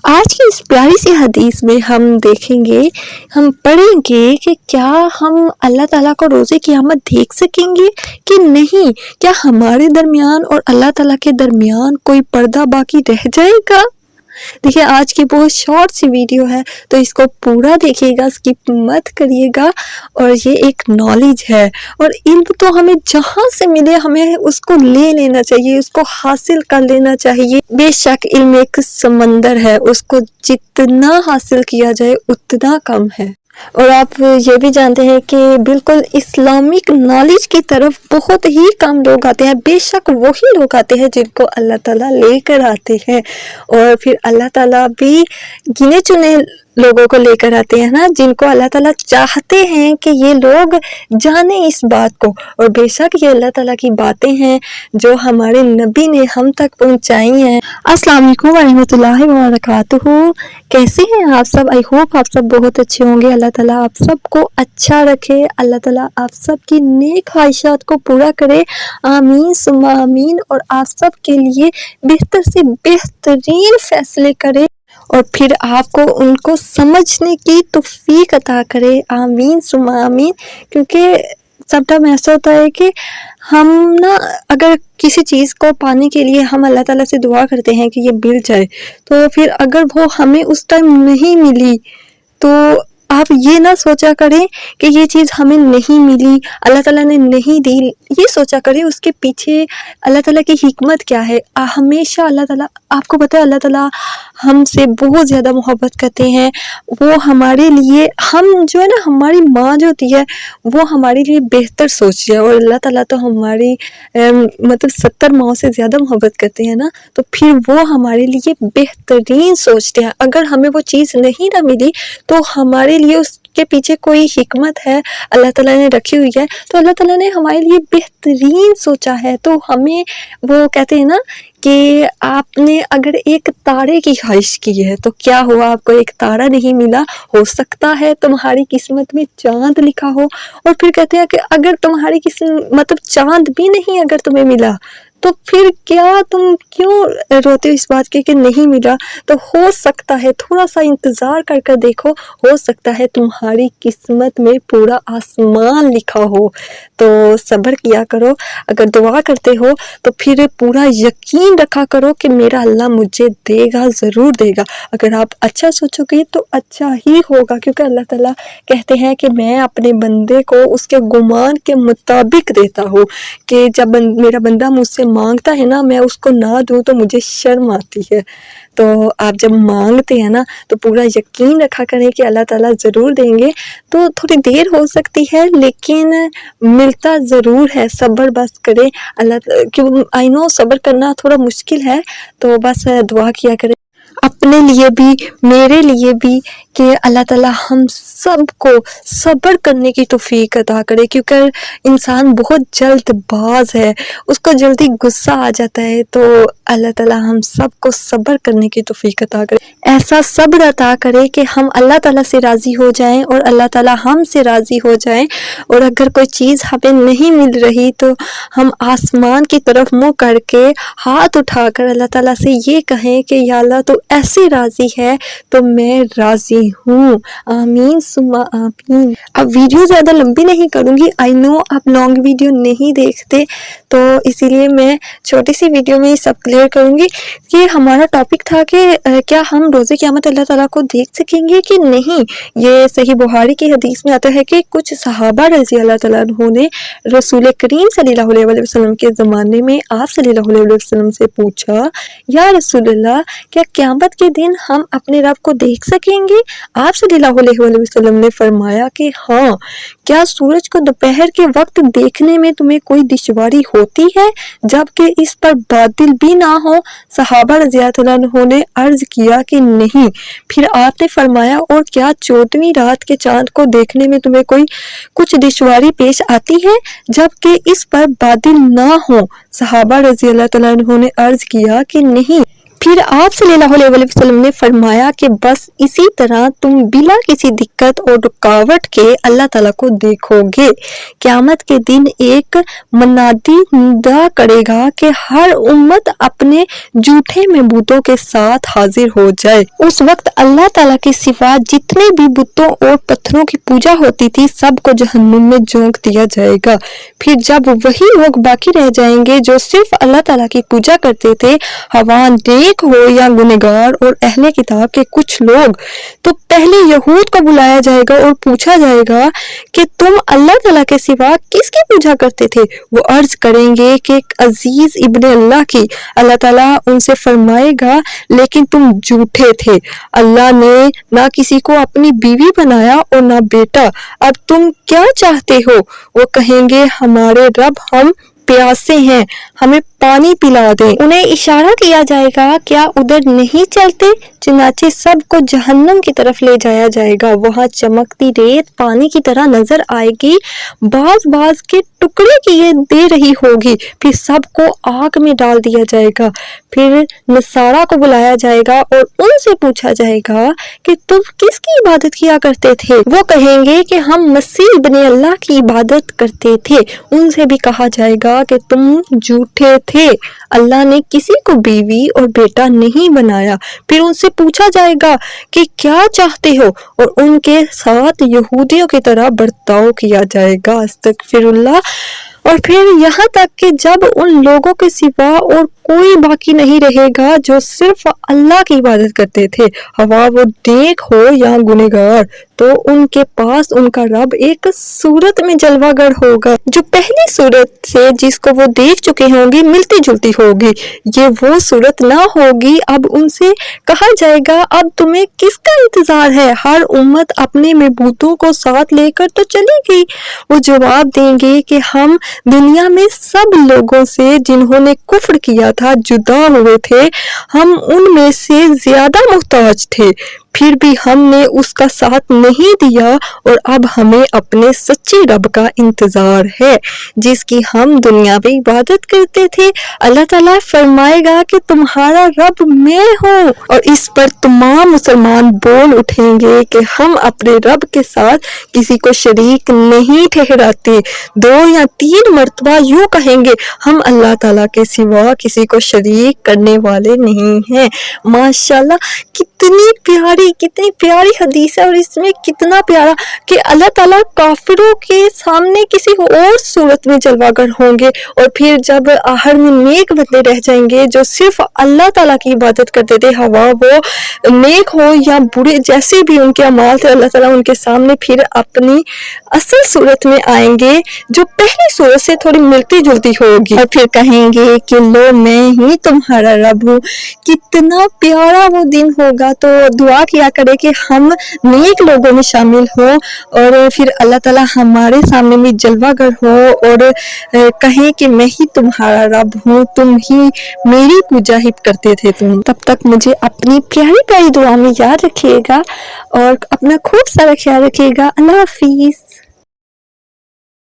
آج کی اس پیاری سی حدیث میں ہم دیکھیں گے، ہم پڑھیں گے کہ کیا ہم اللہ تعالیٰ کو روزے قیامت دیکھ سکیں گے کہ نہیں؟ کیا ہمارے درمیان اور اللہ تعالیٰ کے درمیان کوئی پردہ باقی رہ جائے گا؟ دیکھیے، آج کی بہت شارٹ سی ویڈیو ہے، تو اس کو پورا دیکھیے گا، اسکپ مت کریے گا۔ اور یہ ایک نالج ہے، اور علم تو ہمیں جہاں سے ملے ہمیں اس کو لے لینا چاہیے، اس کو حاصل کر لینا چاہیے۔ بے شک علم ایک سمندر ہے، اس کو جتنا حاصل کیا جائے اتنا کم ہے۔ اور آپ یہ بھی جانتے ہیں کہ بالکل اسلامک نالج کی طرف بہت ہی کم لوگ آتے ہیں، بے شک وہی لوگ آتے ہیں جن کو اللہ تعالیٰ لے کر آتے ہیں، اور پھر اللہ تعالیٰ بھی گنے چنے لوگوں کو لے کر آتے ہیں نا، جن کو اللہ تعالیٰ چاہتے ہیں کہ یہ لوگ جانیں اس بات کو۔ اور بے شک یہ اللہ تعالیٰ کی باتیں ہیں جو ہمارے نبی نے ہم تک پہنچائی ہیں۔ السلام علیکم ورحمۃ اللہ وبرکاتہ۔ کیسے ہیں آپ سب؟ آئی ہوپ آپ سب بہت اچھے ہوں گے۔ اللہ تعالیٰ آپ سب کو اچھا رکھے، اللہ تعالیٰ آپ سب کی نیک خواہشات کو پورا کرے، آمین ثم آمین۔ اور آپ سب کے لیے بہتر سے بہترین فیصلے کرے، اور پھر آپ کو ان کو سمجھنے کی توفیق عطا کرے، آمین ثم آمین۔ کیونکہ سب ٹائم ایسا ہوتا ہے کہ ہم نا اگر کسی چیز کو پانے کے لیے ہم اللہ تعالیٰ سے دعا کرتے ہیں کہ یہ مل جائے، تو پھر اگر وہ ہمیں اس ٹائم نہیں ملی تو آپ یہ نہ سوچا کریں کہ یہ چیز ہمیں نہیں ملی، اللہ تعالیٰ نے نہیں دی، یہ سوچا کریں اس کے پیچھے اللہ تعالیٰ کی حکمت کیا ہے۔ ہمیشہ اللہ تعالیٰ، آپ کو پتہ ہے اللہ تعالیٰ ہم سے بہت زیادہ محبت کرتے ہیں، وہ ہمارے لیے، ہم جو ہے نا، ہماری ماں جو ہوتی ہے وہ ہمارے لیے بہتر سوچتی ہے، اور اللہ تعالیٰ تو ہماری 70 ماؤں سے زیادہ محبت کرتے ہیں نا، تو پھر وہ ہمارے لیے بہترین سوچتے ہیں۔ اگر ہمیں وہ چیز نہیں نہ ملی تو ہمارے لیے اس کے پیچھے کوئی حکمت ہے، اللہ تعالیٰ نے رکھی ہوئی ہے، تو اللہ تعالیٰ نے ہمارے لیے بہترین سوچا ہے۔ تو ہمیں وہ کہتے ہیں نا کہ آپ نے اگر ایک تارے کی خواہش کی ہے تو کیا ہوا، آپ کو ایک تارا نہیں ملا، ہو سکتا ہے تمہاری قسمت میں چاند لکھا ہو۔ اور پھر کہتے ہیں کہ اگر تمہاری چاند بھی نہیں اگر تمہیں ملا تو پھر کیا، تم کیوں روتے ہو اس بات کے کہ نہیں ملا؟ تو ہو سکتا ہے، تھوڑا سا انتظار کر کر دیکھو، ہو سکتا ہے تمہاری قسمت میں پورا آسمان لکھا ہو۔ تو صبر کیا کرو، اگر دعا کرتے ہو تو پھر پورا یقین رکھا کرو کہ میرا اللہ مجھے دے گا، ضرور دے گا۔ اگر آپ اچھا سوچو گے تو اچھا ہی ہوگا، کیونکہ اللہ تعالیٰ کہتے ہیں کہ میں اپنے بندے کو اس کے گمان کے مطابق دیتا ہوں، کہ جب میرا بندہ مجھ سے مانگتا ہے نا، میں اس کو نہ دوں تو مجھے شرم آتی ہے۔ تو آپ جب مانگتے ہیں نا تو پورا یقین رکھا کریں کہ اللہ تعالیٰ ضرور دیں گے۔ تو تھوڑی دیر ہو سکتی ہے لیکن ملتا ضرور ہے، صبر بس کرے اللہ، کیوں آئی نو صبر کرنا تھوڑا مشکل ہے، تو بس دعا کیا کرے اپنے لیے بھی، میرے لیے بھی، کہ اللہ تعالیٰ ہم سب کو صبر کرنے کی توفیق عطا کرے، کیونکہ انسان بہت جلد باز ہے، اس کو جلدی غصہ آ جاتا ہے۔ تو اللہ تعالیٰ ہم سب کو صبر کرنے کی توفیق عطا کرے، ایسا صبر عطا کرے کہ ہم اللہ تعالیٰ سے راضی ہو جائیں اور اللہ تعالیٰ ہم سے راضی ہو جائیں۔ اور اگر کوئی چیز ہمیں نہیں مل رہی تو ہم آسمان کی طرف منہ کر کے ہاتھ اٹھا کر اللہ تعالیٰ سے یہ کہیں کہ یا اللہ تو ایسے راضی ہے تو میں راضی ہوں، آمین ثم آمین۔ اب ویڈیو زیادہ لمبی نہیں کروں گی، آئی نو آپ لانگ ویڈیو نہیں دیکھتے، تو اسی لیے میں چھوٹی سی ویڈیو میں سب کلیئر کروں گی۔ یہ ہمارا ٹاپک تھا کہ کیا ہم روزے قیامت اللہ تعالیٰ کو دیکھ سکیں گے کہ نہیں۔ یہ صحیح بخاری کی حدیث میں آتا ہے کہ کچھ صحابہ رضی اللہ تعالیٰ عنہ نے رسول کریم صلی اللہ علیہ وسلم کے زمانے میں آپ صلی اللہ علیہ وسلم سے پوچھا، یا رسول اللہ، کیا قیامت کے دن ہم اپنے رب کو دیکھ سکیں گے؟ آپ صلی اللہ علیہ وسلم نے فرمایا کہ ہاں، کیا سورج کو دوپہر کے وقت دیکھنے میں تمہیں کوئی دشواری ہوتی ہے جبکہ اس پر بادل بھی نہ ہو؟ صحابہ رضی اللہ عنہ نے عرض کیا کہ نہیں۔ پھر آپ نے فرمایا، اور کیا 14ویں رات کے چاند کو دیکھنے میں تمہیں کچھ دشواری پیش آتی ہے جبکہ اس پر بادل نہ ہو؟ صحابہ رضی اللہ عنہ نے عرض کیا کہ نہیں۔ پھر آپ صلی اللہ علیہ وسلم نے فرمایا کہ بس اسی طرح تم بلا کسی دقت اور رکاوٹ کے اللہ تعالیٰ کو دیکھو گے۔ قیامت کے دن ایک منادی ندا کرے گا کہ ہر امت اپنے جھوٹے معبودوں کے ساتھ حاضر ہو جائے۔ اس وقت اللہ تعالیٰ کے سوا جتنے بھی بتوں اور پتھروں کی پوجا ہوتی تھی سب کو جہنم میں جھونک دیا جائے گا۔ پھر جب وہی لوگ باقی رہ جائیں گے جو صرف اللہ تعالیٰ کی پوجا کرتے تھے، خواہ نیک ہو یا گنہگار اور اہل کتاب کے کچھ لوگ، تو پہلے یہود کو بلایا جائے گا اور پوچھا جائے گا کہ تم اللہ تعالیٰ کے سوا کس کی پوجا کرتے تھے؟ وہ عرض کریں گے کہ عزیز ابن اللہ کی۔ اللہ تعالیٰ ان سے فرمائے گا لیکن تم جھوٹے تھے، اللہ نے نہ کسی کو اپنی بیوی بنایا اور نہ بیٹا، اب تم کیا چاہتے ہو؟ وہ کہیں گے ہمارے رب ہم پیاسے ہیں، ہمیں پانی پلا دیں۔ انہیں اشارہ کیا جائے گا کیا ادھر نہیں چلتے؟ چنانچہ سب کو جہنم کی طرف لے جایا جائے گا۔ وہاں چمکتی ریت پانی کی طرح نظر آئے گی، باز باز کے ٹکڑے کیے دے رہی ہوگی، پھر سب کو آگ میں ڈال دیا جائے گا۔ پھر نصارہ کو بلایا جائے گا اور ان سے پوچھا جائے گا کہ تم کس کی عبادت کیا کرتے تھے؟ وہ کہیں گے کہ ہم مسیح ابن اللہ کی عبادت کرتے تھے۔ ان سے بھی کہا جائے گا کہ تم جھوٹے تھے، اللہ نے کسی کو بیوی اور بیٹا نہیں بنایا۔ پھر ان سے پوچھا جائے گا کہ کیا چاہتے ہو، اور ان کے ساتھ یہودیوں کی طرح برتاؤ کیا جائے گا۔ استغفر اللہ۔ اور پھر یہاں تک کہ جب ان لوگوں کے سوا اور کوئی باقی نہیں رہے گا جو صرف اللہ کی عبادت کرتے تھے، خواہ وہ نیک ہو یا گنہگار، تو ان کے پاس ان کا رب ایک صورت میں جلوہ گر ہوگا جو پہلی صورت سے جس کو وہ دیکھ چکے ہوں گی ملتی جلتی ہوگی۔ یہ وہ صورت نہ ہوگی۔ اب ان سے کہا جائے گا اب تمہیں کس کا انتظار ہے؟ ہر امت اپنے معبودوں کو ساتھ لے کر تو چلی گئی۔ وہ جواب دیں گے کہ ہم دنیا میں سب لوگوں سے جنہوں نے کفر کیا تھا جدا ہوئے تھے، ہم ان میں سے زیادہ محتاج تھے، پھر بھی ہم نے اس کا ساتھ نہیں دیا، اور اب ہمیں اپنے سچے رب کا انتظار ہے جس کی ہم دنیاوی عبادت کرتے تھے۔ اللہ تعالیٰ فرمائے گا کہ تمہارا رب میں ہوں، اور اس پر تمام مسلمان بول اٹھیں گے کہ ہم اپنے رب کے ساتھ کسی کو شریک نہیں ٹھہراتے۔ 2 یا 3 مرتبہ یوں کہیں گے ہم اللہ تعالیٰ کے سوا کسی کو شریک کرنے والے نہیں ہیں۔ ماشاءاللہ کتنی پیاری حدیث ہے، اور اس میں کتنا پیارا کہ اللہ تعالیٰ کافروں کے سامنے کسی اور صورت میں جلوہ گر ہوں گے، اور پھر جب آخر میں نیک بندے رہ جائیں گے جو صرف اللہ تعالیٰ کی عبادت کرتے تھے، ہوا وہ نیک ہو یا برے جیسے بھی ان کے اعمال تھے، اللہ تعالیٰ ان کے سامنے پھر اپنی اصل صورت میں آئیں گے جو پہلی صورت سے تھوڑی ملتی جلتی ہوگی، اور پھر کہیں گے کہ لو میں ہی تمہارا رب ہوں۔ کتنا پیارا وہ دن ہوگا۔ تو دعا کیا کرے کہ ہم نیک لوگوں میں شامل ہوں، اور پھر اللہ تعالیٰ ہمارے سامنے بھی جلوہ گر ہو اور کہیں کہ میں ہی تمہارا رب ہوں، تم ہی میری پوجا ہی کرتے تھے تم۔ تب تک مجھے اپنی پیاری پیاری دعا میں یاد رکھیے گا اور اپنا خوب سارا خیال رکھیے گا۔ اللہ حافظ۔